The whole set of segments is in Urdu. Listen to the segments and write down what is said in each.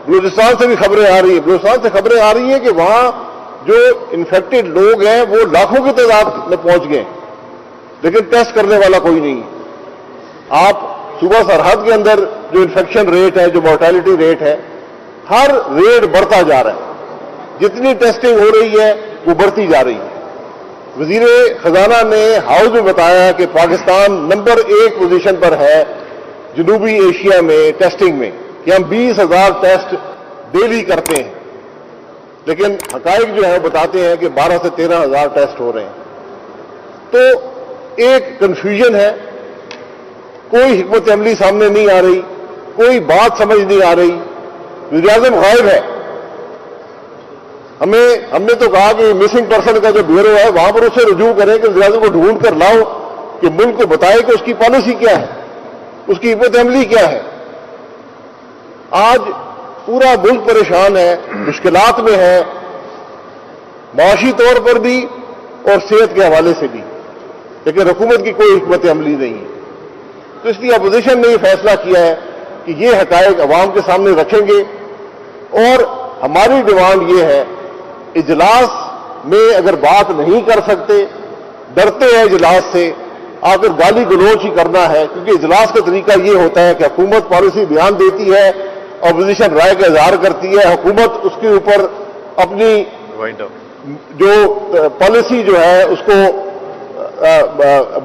بلوچستان سے بھی خبریں آ رہی ہیں، بلوچستان سے خبریں آ رہی ہیں کہ وہاں جو انفیکٹڈ لوگ ہیں وہ لاکھوں کی تعداد میں پہنچ گئے، لیکن ٹیسٹ کرنے والا کوئی نہیں۔ آپ صوبہ سرحد کے اندر جو انفیکشن ریٹ ہے، جو مورٹیلٹی ریٹ ہے، ہر ریٹ بڑھتا جا رہا ہے، جتنی ٹیسٹنگ ہو رہی ہے وہ بڑھتی جا رہی ہے۔ وزیر خزانہ نے ہاؤس میں بتایا کہ پاکستان نمبر 1 پوزیشن پر ہے جنوبی ایشیا میں ٹیسٹنگ میں، کہ ہم 20,000 ٹیسٹ ڈیلی کرتے ہیں، لیکن حقائق جو ہے بتاتے ہیں کہ 12 سے 13,000 ٹیسٹ ہو رہے ہیں۔ تو ایک کنفیوژن ہے، کوئی حکمت عملی سامنے نہیں آ رہی، کوئی بات سمجھ نہیں آ رہی۔ وزیر اعظم غائب ہے، ہم نے تو کہا کہ مسنگ پرسن کا جو بیورو ہے وہاں پر اسے رجوع کریں کہ وزیر اعظم کو ڈھونڈ کر لاؤ کہ ملک کو بتائے کہ اس کی پالیسی کیا ہے، اس کی حکمت عملی کیا ہے۔ آج پورا ملک پریشان ہے، مشکلات میں ہے، معاشی طور پر بھی اور صحت کے حوالے سے بھی، لیکن حکومت کی کوئی حکمت عملی نہیں ہے۔ تو اس لیے اپوزیشن نے یہ فیصلہ کیا ہے کہ یہ حقائق عوام کے سامنے رکھیں گے، اور ہماری ڈیمانڈ یہ ہے، اجلاس میں اگر بات نہیں کر سکتے، ڈرتے ہیں اجلاس سے، آخر گالی گلوچ ہی کرنا ہے، کیونکہ اجلاس کا طریقہ یہ ہوتا ہے کہ حکومت پالیسی بیان دیتی ہے، اپوزیشن رائے کا اظہار کرتی ہے، حکومت اس کے اوپر اپنی جو پالیسی جو ہے اس کو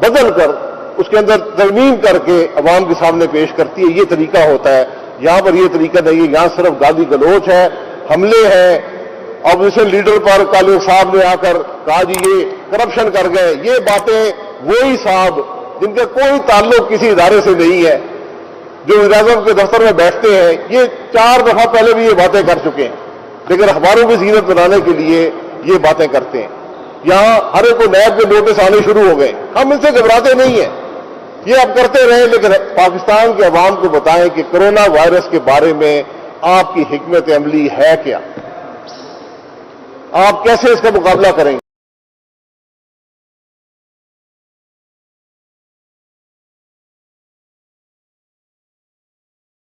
بدل کر اس کے اندر ترمیم کر کے عوام کے سامنے پیش کرتی ہے۔ یہ طریقہ ہوتا ہے، یہاں پر یہ طریقہ نہیں ہے، یہاں صرف گالی گلوچ ہے، حملے ہیں۔ اپوزیشن لیڈر پر کالے صاحب نے آ کر کہا جی یہ کرپشن کر گئے، یہ باتیں وہی صاحب جن کا کوئی تعلق کسی ادارے سے نہیں ہے، جو وزیر اعظم کے دفتر میں بیٹھتے ہیں، یہ 4 دفعہ پہلے بھی یہ باتیں کر چکے ہیں، لیکن اخباروں کی زینت بنانے کے لیے یہ باتیں کرتے ہیں۔ یہاں ہر ایک کو نیب کے نوٹس آنے شروع ہو گئے، ہم ان سے گھبراتے نہیں ہیں، یہ اب کرتے رہیں، لیکن پاکستان کے عوام کو بتائیں کہ کرونا وائرس کے بارے میں آپ کی حکمت عملی ہے کیا، آپ کیسے اس کا مقابلہ کریں گے۔